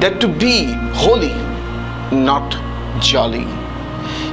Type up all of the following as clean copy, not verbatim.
that to be holy not jolly।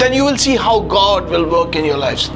Then you will see how God will work in your lives।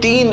3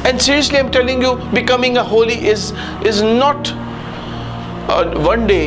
And seriously, I'm telling you, becoming a holy is not a one day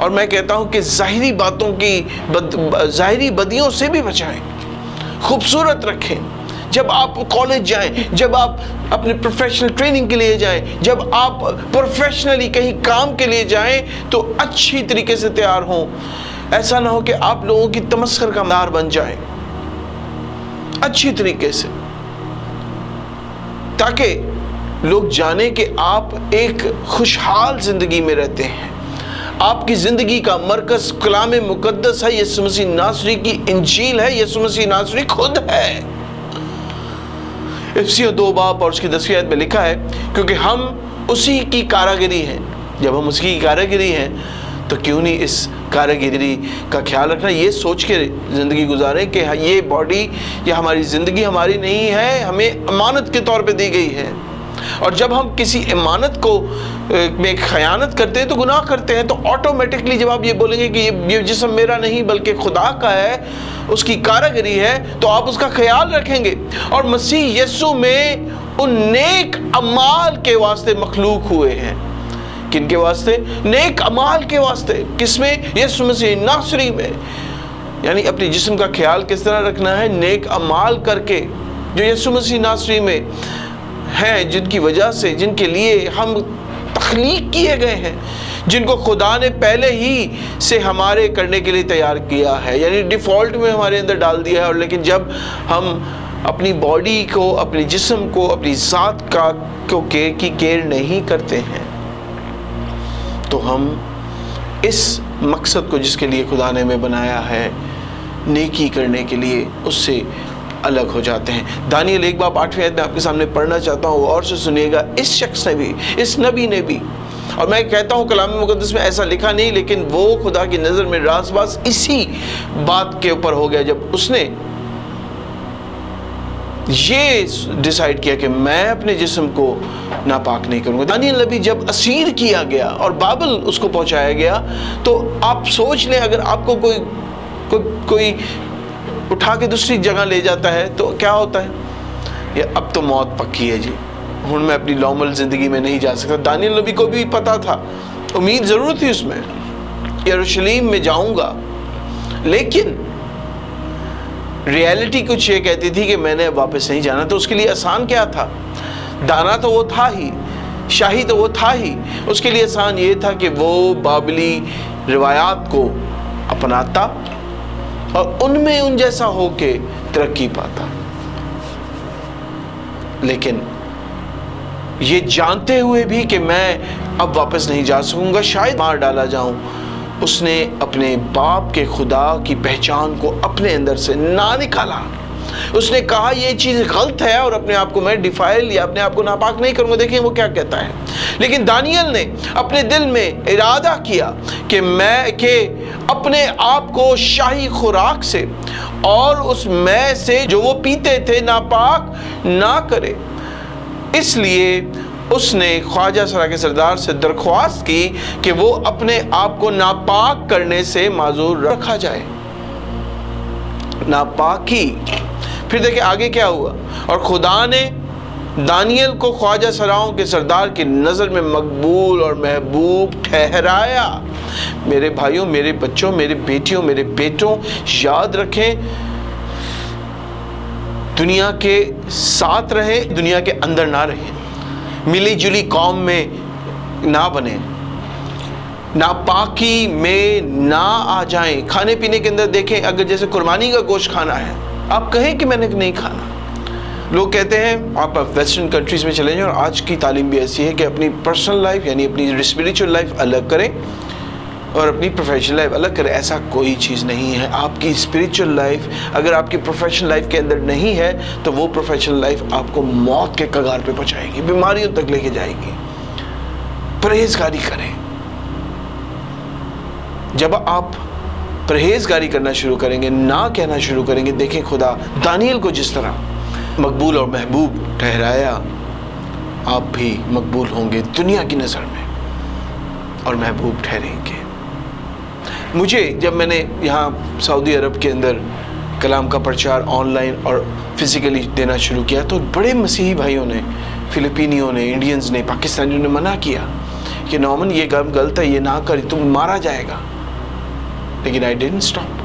اور میں کہتا ہوں کہ ظاہری باتوں کی ظاہری بدیوں سے بھی بچائیں، خوبصورت رکھیں۔ جب آپ کالج جائیں، جب آپ اپنے پروفیشنل ٹریننگ کے لیے جائیں، جب آپ پروفیشنلی کہیں کام کے لیے جائیں تو اچھی طریقے سے تیار ہوں۔ ایسا نہ ہو کہ آپ لوگوں کی تمسخر کا معیار بن جائیں، اچھی طریقے سے، تاکہ لوگ جانیں کہ آپ ایک خوشحال زندگی میں رہتے ہیں۔ آپ کی زندگی کا مرکز کلام مقدس ہے، یسوع مسیح ناصری کی انجیل ہے، یسوع مسیح ناصری خود ہے۔ افسیوں 2 باب اور اس کی 10ویں آیت میں لکھا ہے، کیونکہ ہم اسی کی کاراگری ہیں۔ جب ہم اس کی کاراگری ہیں تو کیوں نہیں اس کاراگری کا خیال رکھنا، یہ سوچ کے زندگی گزاریں کہ یہ باڈی یا ہماری زندگی ہماری نہیں ہے، ہمیں امانت کے طور پہ دی گئی ہے۔ اور جب ہم کسی امانت کو میں خیانت کرتے ہیں تو گناہ کرتے ہیں، تو آٹومیٹکلی جب آپ یہ بولیں گے کہ یہ جسم میرا نہیں بلکہ خدا کا ہے، اس کی کاراگری ہے، تو آپ اس کا خیال رکھیں گے۔ اور مسیح یسوع میں ان نیک اعمال کے واسطے مخلوق ہوئے ہیں۔ کن کے واسطے؟ نیک اعمال کے واسطے۔ کس میں؟ یسوع مسیح ناصری میں۔ یعنی اپنے جسم کا خیال کس طرح رکھنا ہے؟ نیک اعمال کر کے، جو یسوع مسیح ناصری میں ہیں، جن کی وجہ سے، جن کے لیے ہم تخلیق کیے گئے ہیں، جن کو خدا نے پہلے ہی سے ہمارے کرنے کے لیے تیار کیا ہے، یعنی ڈیفالٹ میں ہمارے اندر ڈال دیا ہے۔ اور لیکن جب ہم اپنی باڈی کو، اپنے جسم کو، اپنی ذات کی کیئر نہیں کرتے ہیں تو ہم اس مقصد کو جس کے لیے خدا نے ہمیں بنایا ہے، نیکی کرنے کے لیے، اس سے الگ ہو جاتے ہیں۔ دانیل 1 باب 8ویں آیت میں آپ کے سامنے پڑھنا چاہتا ہوں، اور سے سنیے گا۔ اس شخص نے بھی، اس نبی نے بھی، اور میں کہتا ہوں کلام مقدس میں ایسا لکھا نہیں، لیکن وہ خدا کی نظر میں راز باز اسی بات کے اوپر ہو گیا جب اس نے یہ ڈیسائیڈ کیا کہ میں اپنے جسم کو ناپاک نہیں کروں گا۔ دانیل نبی جب اسیر کیا گیا اور بابل اس کو پہنچایا گیا، تو آپ سوچ لیں اگر آپ کو کوئی اٹھا کے دوسری جگہ لے جاتا ہے تو کیا ہوتا ہے؟ یہ اب تو موت پکی ہے جی، ہن میں اپنی نارمل زندگی میں نہیں جا سکتا۔ دانیل نبی کو بھی پتا تھا، امید ضرور تھی اس میں، یروشلیم میں جاؤں گا، لیکن ریالٹی کچھ یہ کہتی تھی کہ میں نے واپس نہیں جانا۔ تو اس کے لیے آسان کیا تھا؟ دانا تو وہ تھا ہی، شاہی تو وہ تھا ہی، اس کے لیے آسان یہ تھا کہ وہ بابلی روایات کو اپناتا اور ان میں ان جیسا ہو کے ترقی پاتا۔ لیکن یہ جانتے ہوئے بھی کہ میں اب واپس نہیں جا سکوں گا، شاید مار ڈالا جاؤں، اس نے اپنے باپ کے خدا کی پہچان کو اپنے اندر سے نہ نکالا۔ اس نے کہا یہ چیز غلط ہے اور اپنے آپ کو میں ڈیفائل یا اپنے آپ کو ناپاک نہیں کروں گا۔ دیکھیں وہ کیا کہتا ہے۔ لیکن دانیل نے اپنے دل میں ارادہ کیا کہ میں اپنے آپ کو شاہی خوراک سے اور اس میں سے جو وہ پیتے تھے ناپاک نہ کرے۔ اس لیے اس نے خواجہ سرا کے سردار سے درخواست کی کہ وہ اپنے آپ کو ناپاک کرنے سے معذور رکھا جائے۔ ناپاکی۔ پھر دیکھیں آگے کیا ہوا۔ اور خدا نے دانیل کو خواجہ سراؤں کے سردار کی نظر میں مقبول اور محبوب ٹھہرایا۔ میرے بھائیوں، میرے بچوں، میرے بیٹیوں، میرے بیٹوں، یاد رکھیں، دنیا کے ساتھ رہیں، دنیا کے اندر نہ رہیں، ملی جلی قوم میں نہ بنیں، ناپاکی میں نہ آ جائیں۔ کھانے پینے کے اندر دیکھیں، اگر جیسے قربانی کا گوشت کھانا ہے، آپ کہیں کہ میں نے نہیں کھانا۔ لوگ کہتے ہیں آپ ویسٹرن کنٹریز میں چلیں جائیں، اور آج کی تعلیم بھی ایسی ہے کہ اپنی پرسنل لائف یعنی اپنی اسپریچول لائف الگ کریں اور اپنی پروفیشنل لائف الگ کریں۔ ایسا کوئی چیز نہیں ہے۔ آپ کی اسپریچول لائف اگر آپ کی پروفیشنل لائف کے اندر نہیں ہے تو وہ پروفیشنل لائف آپ کو موت کے کگار پہ پہنچائے گی، بیماریوں تک لے کے جائے گی۔ پرہیزگاری کریں۔ جب آپ پرہیزگاری کرنا شروع کریں گے، نہ کہنا شروع کریں گے، دیکھیں خدا دانیل کو جس طرح مقبول اور محبوب ٹھہرایا، آپ بھی مقبول ہوں گے دنیا کی نظر میں اور محبوب ٹھہریں گے۔ مجھے جب میں نے یہاں سعودی عرب کے اندر کلام کا پرچار آن لائن اور فزیکلی دینا شروع کیا تو بڑے مسیحی بھائیوں نے، فلپینیوں نے، انڈینز نے، پاکستانیوں نے منع کیا کہ نومن یہ کام غلط ہے، یہ نہ کر، تم مارا جائے گا۔ لیکن I didn't stop.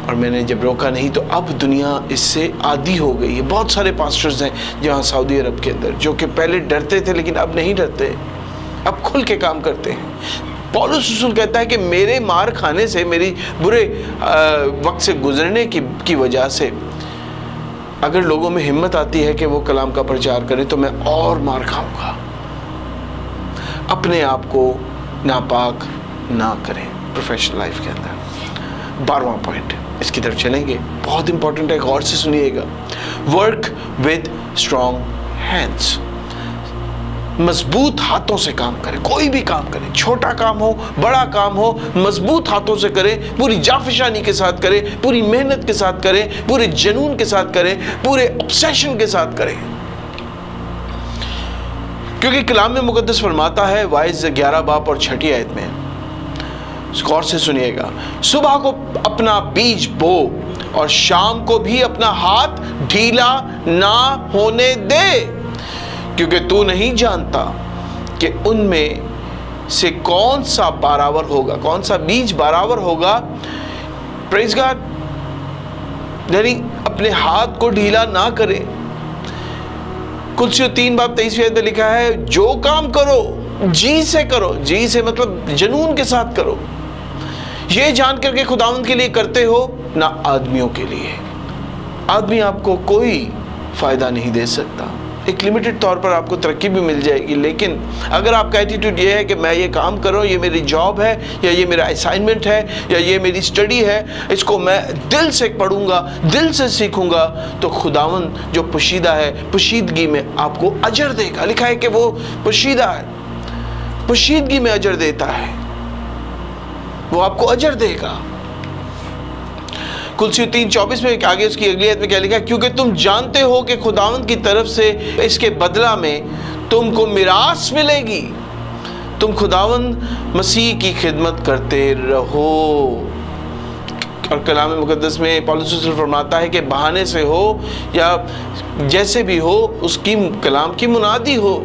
اور میں نے جب روکا نہیں تو اب دنیا اس سے عادی ہو گئی ہے. بہت سارے پاسٹرز ہیں جہاں سعودی عرب کے اندر جو کہ پہلے ڈرتے تھے لیکن اب نہیں ڈرتے, اب کھل کے کام کرتے ہیں. پولس رسول کہتا ہے کہ میرے مار کھانے سے, میری برے وقت سے گزرنے کی وجہ سے اگر لوگوں میں ہمت آتی ہے کہ وہ کلام کا پرچار کریں تو میں اور مار کھاؤں گا. اپنے آپ کو ناپاک نہ کریں پروفیشنل لائف کے اندر. 12واں پوائنٹ, اس کی طرف چلیں گے, بہت امپورٹنٹ ہے, غور سے سنیے گا. Work with strong hands. مضبوط ہاتھوں سے کام کریں. کوئی بھی کام کریں, چھوٹا کام ہو بڑا کام ہو, مضبوط ہاتھوں سے کریں, پوری جافشانی کے ساتھ کریں, پوری محنت کے ساتھ کریں, پورے جنون کے ساتھ کریں, پورے obsession کے ساتھ کریں. کیونکہ کلام میں مقدس فرماتا ہے وائز 11 باب اور 6 آیت میں, غور سے سنیے گا, صبح کو اپنا بیج بو اور شام کو بھی اپنا ہاتھ ڈھیلا نہ ہونے دے, کیونکہ تو نہیں جانتا کہ ان میں سے کون سا باراور ہوگا, کون سا بیج باراور ہوگا. پریز گاڈ. یعنی اپنے ہاتھ کو ڈھیلا نہ کرے. کلسیوں 3 باب 23 آیت میں لکھا ہے جو کام کرو جی سے کرو. جی سے مطلب جنون کے ساتھ کرو, یہ جان کر کے خداوند کے لیے کرتے ہو نہ آدمیوں کے لیے. آدمی آپ کو کوئی فائدہ نہیں دے سکتا. ایک لمیٹڈ طور پر آپ کو ترقی بھی مل جائے گی, لیکن اگر آپ کا ایٹیٹیوڈ یہ ہے کہ میں یہ کام کر رہا ہوں, یہ میری جاب ہے یا یہ میرا اسائنمنٹ ہے یا یہ میری اسٹڈی ہے, اس کو میں دل سے پڑھوں گا, دل سے سیکھوں گا, تو خداوند جو پوشیدہ ہے پوشیدگی میں آپ کو اجر دے گا. لکھا ہے کہ وہ پوشیدہ ہے, پوشیدگی میں اجر دیتا ہے, وہ آپ کو اجر دے گا. کلسیوں 3:24 میں آگے اس کی اگلی آیت میں کیا لکھا ہے, کیونکہ تم جانتے ہو کہ خداوند کی طرف سے اس کے بدلہ میں تم کو میراث ملے گی. تم خداوند مسیح کی خدمت کرتے رہو. اور کلام مقدس میں پولس رسول فرماتا ہے کہ بہانے سے ہو یا جیسے بھی ہو اس کی کلام کی منادی ہو.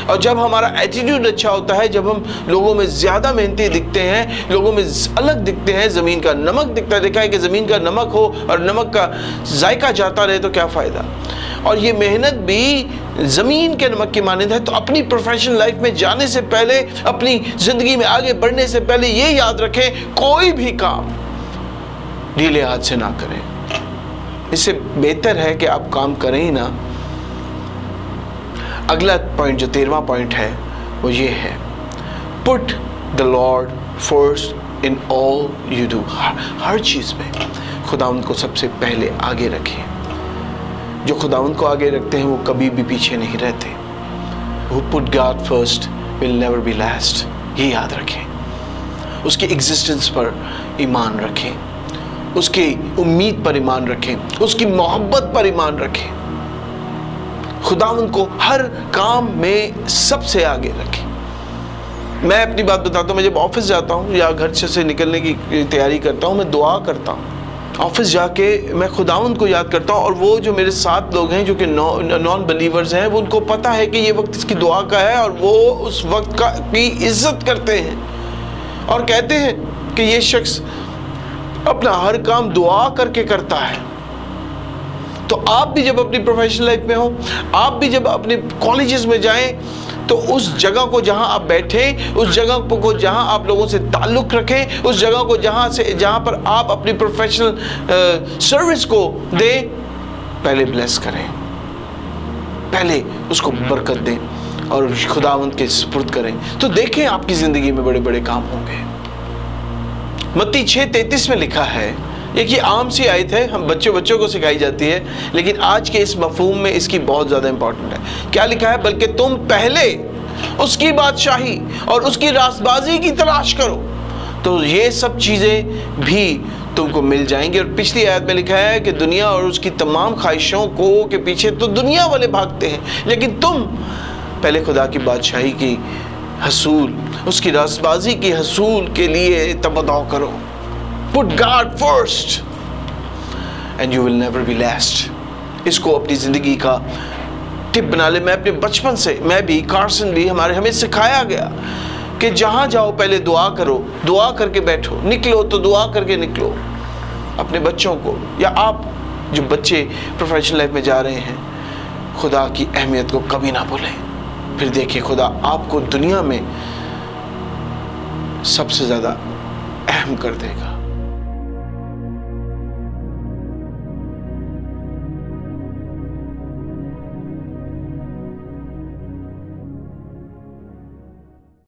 اور جب ہمارا ایٹیٹیوڈ اچھا ہوتا ہے, جب ہم لوگوں میں زیادہ محنتی دکھتے ہیں, لوگوں میں الگ دکھتے ہیں, زمین کا نمک دکھتا ہے. دیکھا ہے کہ زمین کا نمک ہو اور نمک کا ذائقہ جاتا رہے تو کیا فائدہ. اور یہ محنت بھی زمین کے نمک کی مانند ہے. تو اپنی پروفیشنل لائف میں جانے سے پہلے, اپنی زندگی میں آگے بڑھنے سے پہلے یہ یاد رکھیں کوئی بھی کام ڈھیلے ہاتھ سے نہ کریں. اس سے بہتر ہے کہ آپ کام کریں ہی نہ. اگلا پوائنٹ جو 13واں پوائنٹ ہے وہ یہ ہے, put the lord first in all you do. ہر چیز میں خداوند کو سب سے پہلے آگے رکھیں. جو خداوند کو آگے رکھتے ہیں وہ کبھی بھی پیچھے نہیں رہتے. Who put God first will never be last. یہ یاد رکھیں. اس کی ایگزسٹنس پر ایمان رکھیں, اس کی امید پر ایمان رکھیں, اس کی محبت پر ایمان رکھیں. خداوند کو ہر کام میں سب سے آگے رکھیں. میں اپنی بات بتاتا ہوں, میں جب آفس جاتا ہوں یا گھر سے نکلنے کی تیاری کرتا ہوں, میں دعا کرتا ہوں. آفس جا کے میں خداوند کو یاد کرتا ہوں, اور وہ جو میرے ساتھ لوگ ہیں جو کہ نان بلیورز ہیں, وہ ان کو پتہ ہے کہ یہ وقت اس کی دعا کا ہے, اور وہ اس وقت کی عزت کرتے ہیں اور کہتے ہیں کہ یہ شخص اپنا ہر کام دعا کر کے کرتا ہے. تو آپ بھی جب اپنی پروفیشنل لائف میں ہوں, آپ بھی جب اپنے کالجز میں جائیں, تو اس جگہ کو جہاں آپ بیٹھیں, اس جگہ کو جہاں آپ لوگوں سے تعلق رکھیں, اس جگہ کو جہاں پر آپ اپنی پروفیشنل سروس کو دیں, پہلے بلیس کریں, پہلے اس کو برکت دیں اور خداوند کے سپرد کریں. تو دیکھیں آپ کی زندگی میں بڑے بڑے کام ہوں گے. متی 6:33 میں لکھا ہے, ایک یہ عام سی آیت ہے, ہم بچوں کو سکھائی جاتی ہے, لیکن آج کے اس مفہوم میں اس کی بہت زیادہ امپورٹنٹ ہے. کیا لکھا ہے, بلکہ تم پہلے اس کی بادشاہی اور اس کی راست بازی کی تلاش کرو تو یہ سب چیزیں بھی تم کو مل جائیں گی. اور پچھلی آیت میں لکھا ہے کہ دنیا اور اس کی تمام خواہشوں کو کے پیچھے تو دنیا والے بھاگتے ہیں, لیکن تم پہلے خدا کی بادشاہی کی حصول, اس کی راست بازی کی حصول کے لیے تمنا کرو. Put God first and you will never be last. اس کو اپنی زندگی کا ٹپ بنا لے. میں اپنے بچپن سے, میں بھی, کارسن بھی, ہمیں سکھایا گیا کہ جہاں جاؤ پہلے دعا کرو، دعا کر کے بیٹھو، نکلو تو دعا کر کے نکلو. اپنے بچوں کو، یا آپ جو بچے پروفیشنل لائف میں جا رہے ہیں، خدا کی اہمیت کو کبھی نہ بھولیں. پھر دیکھیں خدا آپ کو دنیا میں سب سے زیادہ اہم کر دے گا.